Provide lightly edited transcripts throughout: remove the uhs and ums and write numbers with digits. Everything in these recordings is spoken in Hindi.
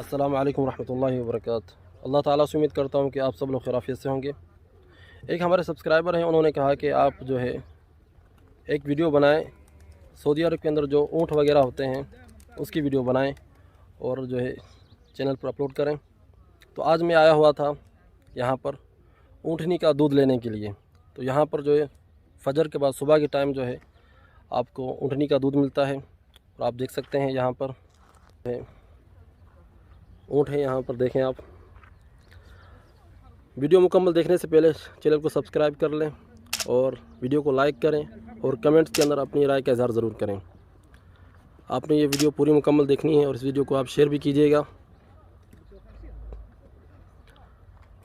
अस्सलाम वालेकुम रहमतुल्लाहि व बरकातुहू। अल्लाह ताला से उम्मीद करता हूँ कि आप सब लोग खैरियत से होंगे। एक हमारे सब्सक्राइबर हैं, उन्होंने कहा कि आप जो है एक वीडियो बनाएं, सऊदी अरब के अंदर जो ऊँट वगैरह होते हैं उसकी वीडियो बनाएं और जो है चैनल पर अपलोड करें। तो आज मैं आया हुआ था यहाँ पर ऊँटनी का दूध लेने के लिए। तो यहाँ पर जो है फजर के बाद सुबह के टाइम जो है आपको ऊँटनी का दूध मिलता है। और आप देख सकते हैं यहाँ पर ऊँट है, यहाँ पर देखें आप। वीडियो मुकम्मल देखने से पहले चैनल को सब्सक्राइब कर लें और वीडियो को लाइक करें और कमेंट्स के अंदर अपनी राय का इज़हार ज़रूर करें। आपने ये वीडियो पूरी मुकम्मल देखनी है और इस वीडियो को आप शेयर भी कीजिएगा।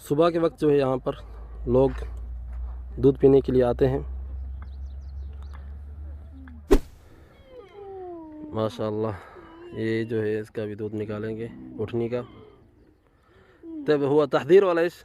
सुबह के वक्त जो है यहाँ पर लोग दूध पीने के लिए आते हैं। माशाअल्लाह, ये जो है इसका भी दूध निकालेंगे ऊँटनी का। तब हुआ तहदीर वाला इस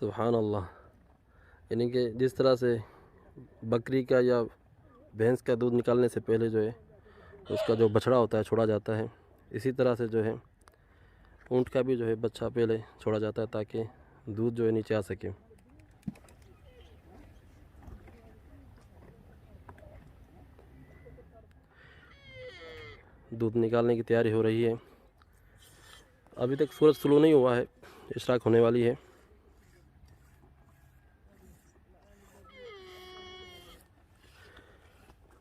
सुभान अल्लाह। यानी कि जिस तरह से बकरी का या भैंस का दूध निकालने से पहले जो है उसका जो बछड़ा होता है छोड़ा जाता है, इसी तरह से जो है ऊँट का भी जो है बच्चा पहले छोड़ा जाता है ताकि दूध जो है नीचे आ सके। दूध निकालने की तैयारी हो रही है। अभी तक सूरज शुरू नहीं हुआ है, इशराक होने वाली है।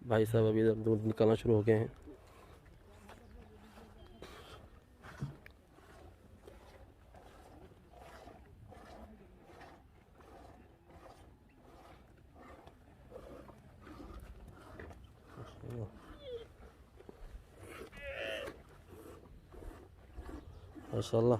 भाई साहब अभी इधर दूध निकालना शुरू हो गए हैं। माशाअल्लाह,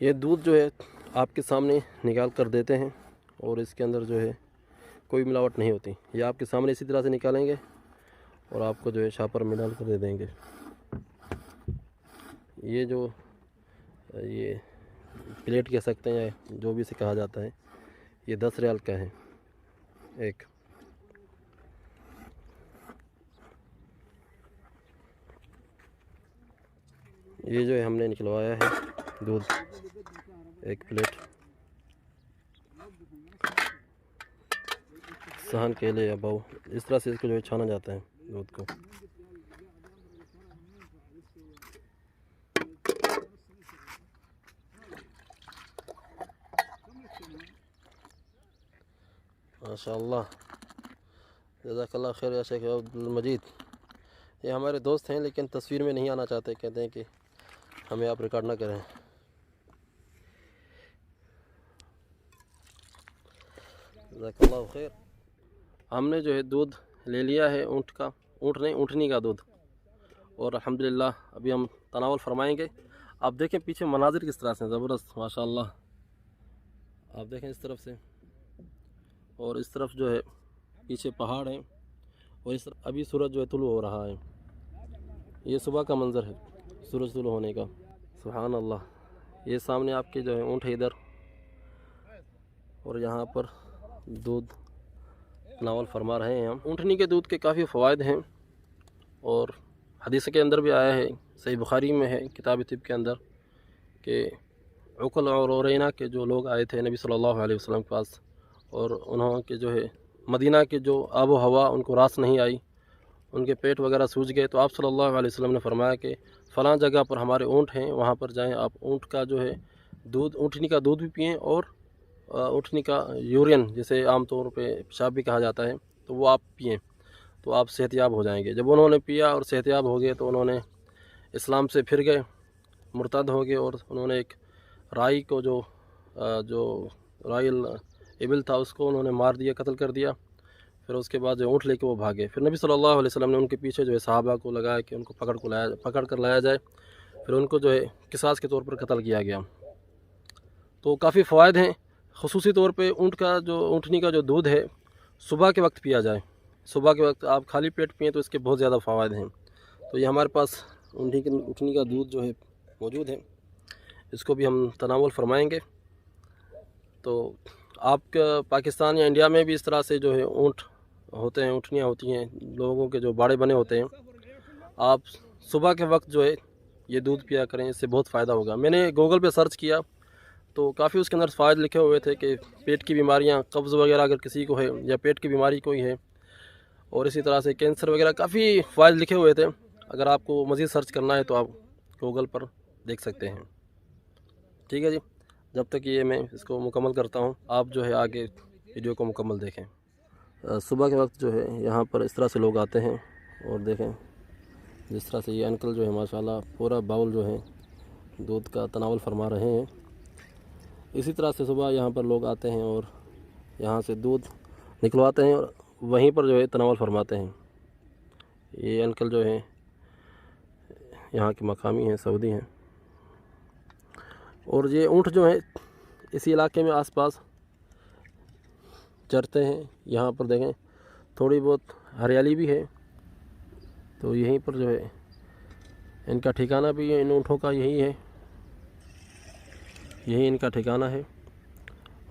ये दूध जो है आपके सामने निकाल कर देते हैं और इसके अंदर जो है कोई मिलावट नहीं होती। ये आपके सामने इसी तरह से निकालेंगे और आपको जो है शापर में डाल कर दे देंगे। ये जो ये प्लेट कह सकते हैं या जो भी इसे कहा जाता है, ये 10 रियाल का है एक। ये जो है हमने निकलवाया है दूध एक प्लेट सहन केले या बाऊ, इस तरह से इसको जो है छाना जाता है दूध को। माशाअल्लाह, जज़ाकल्लाह खैर या शेख अब्दुल मजीद। ये हमारे दोस्त हैं लेकिन तस्वीर में नहीं आना चाहते, कहते हैं कि हमें आप रिकॉर्ड ना करें। जज़ाकल्लाह खैर। हमने जो है दूध ले लिया है ऊँट का, ऊँट नहीं ऊँटनी का दूध, और अल्हम्दुलिल्लाह अभी हम तनावल फरमाएंगे। आप देखें पीछे मनाजिर किस तरह से ज़बरदस्त माशाअल्लाह। आप देखें इस तरफ से और इस तरफ जो है पीछे पहाड़ हैं और इस अभी सूरज जो है तुलू हो रहा है। ये सुबह का मंज़र है सूरज तुलू होने का। सुभान अल्लाह, ये सामने आपके जो है ऊँट है इधर, और यहाँ पर दूध नावल फरमा रहे हैं हम। ऊँटनी के दूध के काफ़ी फ़वाइद हैं और हदीस के अंदर भी आया है, सही बुखारी में है किताब तिब के अंदर, कि उकल और औरैना के जो लोग आए थे नबी सल्लल्लाहु अलैहि वसल्लम के पास, और उन्होंने जो है मदीना के जो आबो हवा उनको रास नहीं आई, उनके पेट वगैरह सूज गए। तो आप सल्लल्लाहु अलैहि वसल्लम ने फरमाया कि फ़लाँ जगह पर हमारे ऊँट हैं, वहाँ पर जाएं, आप ऊँट का जो है दूध, ऊँटनी का दूध भी पिएँ और ऊँटनी का यूरिन, जिसे आमतौर पे पेशाब भी कहा जाता है, तो वो आप पिएँ, तो आप सेहतयाब हो जाएंगे। जब उन्होंने पिया और सेहतयाब हो गए तो उन्होंने इस्लाम से फिर गए, मुर्तद हो गए, और उन्होंने एक राई को जो राई इबिल था उसको उन्होंने मार दिया, कत्ल कर दिया। फिर उसके बाद जो ऊँट लेके वो भागे। फिर नबी सल्लल्लाहु अलैहि वसल्लम ने उनके पीछे जो है सहाबा को लगाया कि उनको पकड़ कर लाया जाए। फिर उनको जो है किसास के तौर पर कत्ल किया गया। तो काफ़ी फ़वाइद हैं, ख़ुसूसी तौर पे ऊँटनी का जो दूध है सुबह के वक्त पिया जाए। सुबह के वक्त आप खाली पेट पिएँ तो इसके बहुत ज़्यादा फ़वाइद हैं। तो ये हमारे पास ऊँटनी का दूध जो है मौजूद है, इसको भी हम तनावुल फरमाएँगे। तो आपका पाकिस्तान या इंडिया में भी इस तरह से जो है ऊँट होते हैं, ऊँटनियाँ होती हैं, लोगों के जो बाड़े बने होते हैं। आप सुबह के वक्त जो है ये दूध पिया करें, इससे बहुत फ़ायदा होगा। मैंने गूगल पे सर्च किया तो काफ़ी उसके अंदर फ़ायदे लिखे हुए थे कि पेट की बीमारियाँ, कब्ज़ वगैरह अगर किसी को है या पेट की बीमारी कोई है, और इसी तरह से कैंसर वगैरह काफ़ी फ़ायदे लिखे हुए थे। अगर आपको मज़ीद सर्च करना है तो आप गूगल पर देख सकते हैं। ठीक है जी, जब तक ये मैं इसको मुकम्मल करता हूँ, आप जो है आगे वीडियो को मुकम्मल देखें। सुबह के वक्त जो है यहाँ पर इस तरह से लोग आते हैं और देखें जिस तरह से ये अंकल जो है माशाल्लाह पूरा बाउल जो है दूध का तनावुल फरमा रहे हैं। इसी तरह से सुबह यहाँ पर लोग आते हैं और यहाँ से दूध निकलवाते हैं और वहीं पर जो है तनावुल फरमाते हैं। ये अंकल जो हैं यहाँ के मकामी हैं, सऊदी हैं। और ये ऊँट जो है इसी इलाके में आसपास चरते हैं। यहाँ पर देखें थोड़ी बहुत हरियाली भी है, तो यहीं पर जो है इनका ठिकाना भी है। इन ऊँटों का यही है, यही इनका ठिकाना है।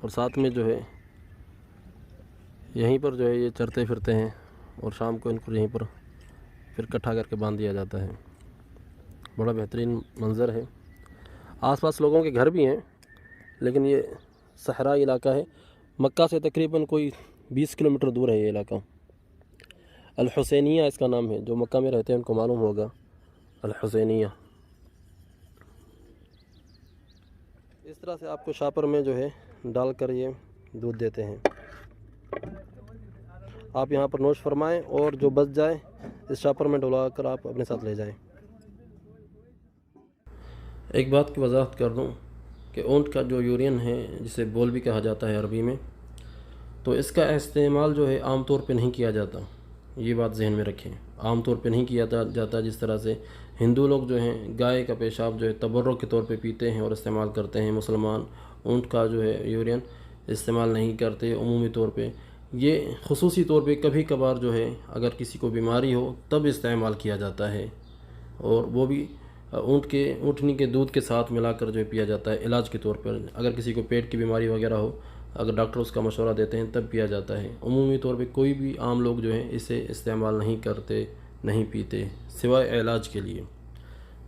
और साथ में जो है यहीं पर जो है ये चरते फिरते हैं और शाम को इनको यहीं पर फिर इकट्ठा करके बांध दिया जाता है। बड़ा बेहतरीन मंज़र है। आसपास लोगों के घर भी हैं, लेकिन ये सहरा इलाका है। मक्का से तकरीबन कोई 20 किलोमीटर दूर है ये इलाका। अल हुसैनिया इसका नाम है, जो मक्का में रहते हैं उनको मालूम होगा, अल हुसैनिया। इस तरह से आपको शापर में जो है डालकर ये दूध देते हैं। आप यहाँ पर नोश फरमाएं और जो बच जाए इस शापर में डुला कर आप अपने साथ ले जाएं। एक बात की वजाहत कर दूं कि ऊँट का जो यूरिन है, जिसे बोल भी कहा जाता है अरबी में, तो इसका इस्तेमाल जो है आम तौर पे नहीं किया जाता। ये बात जहन में रखें, आम तौर पे नहीं किया जाता। जिस तरह से हिंदू लोग जो हैं गाय का पेशाब जो है तबर्रुक के तौर पे पीते हैं और इस्तेमाल करते हैं, मुसलमान ऊँट का जो है यूरिन इस्तेमाल नहीं करते उमूमी तौर पे। ये ख़ुसूसी तौर पे कभी कभार जो है अगर किसी को बीमारी हो तब इस्तेमाल किया जाता है, और वो भी ऊँटनी के दूध के साथ मिलाकर जो है पिया जाता है इलाज के तौर पर। अगर किसी को पेट की बीमारी वगैरह हो, अगर डॉक्टर उसका मशवरा देते हैं तब पिया जाता है। उमूमी तौर पे कोई भी आम लोग जो हैं इसे इस्तेमाल नहीं करते, नहीं पीते, सिवाय इलाज के लिए।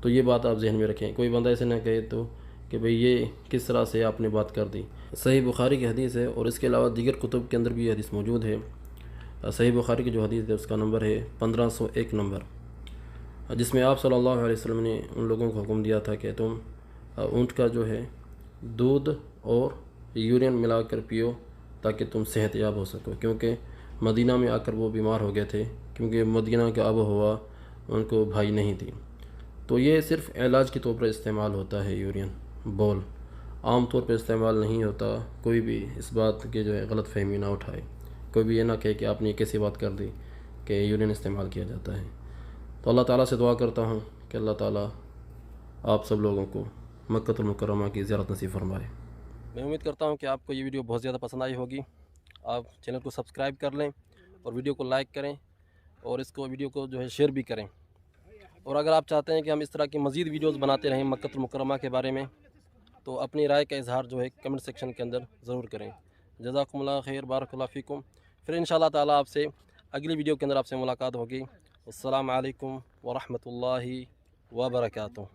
तो ये बात आप जहन में रखें। कोई बंदा ऐसे ना कहे तो कि भाई ये किस तरह से आपने बात कर दी। सही बुखारी की हदीस है और इसके अलावा दीगर कुतुब के अंदर भी ये हदीस मौजूद है। सही बुखारी की जो हदीस है उसका नंबर है 1501 नंबर, जिसमें आप सल्लल्लाहु अलैहि वसल्लम ने उन लोगों को हुक्म दिया था कि तुम ऊँट का जो है दूध और यूरिन मिलाकर पियो ताकि तुम सेहतयाब हो सको। क्योंकि मदीना में आकर वो बीमार हो गए थे, क्योंकि मदीना का आबो हवा उनको भाई नहीं थी। तो ये सिर्फ़ इलाज के तौर पर इस्तेमाल होता है यूरिन बोल, आम तौर पर इस्तेमाल नहीं होता। कोई भी इस बात के जो है गलत फहमी ना उठाए, कोई भी ये ना कहे कि आपने कैसी बात कर दी कि यूरिन इस्तेमाल किया जाता है। तो अल्लाह ताला से दुआ करता हूँ कि अल्लाह ताला आप सब लोगों को मक्कतुल मुकर्रमा की ज़ियारत नसीब फरमाए। मैं उम्मीद करता हूँ कि आपको ये वीडियो बहुत ज़्यादा पसंद आई होगी। आप चैनल को सब्सक्राइब कर लें और वीडियो को लाइक करें और इसको वीडियो को जो है शेयर भी करें। और अगर आप चाहते हैं कि हम इस तरह की मज़ीद वीडियोस बनाते रहें मक्कतुल मुकर्रमा के बारे में, तो अपनी राय का इजहार जो है कमेंट सेक्शन के अंदर ज़रूर करें। जज़ाकुमुल्लाह खैर, बारकल्लाह फ़ीकुम। फिर इंशाअल्लाह ताला आपसे अगली वीडियो के अंदर आपसे मुलाकात होगी। अस्सलामु अलैकुम व रहमतुल्लाहि व बरकातुहू।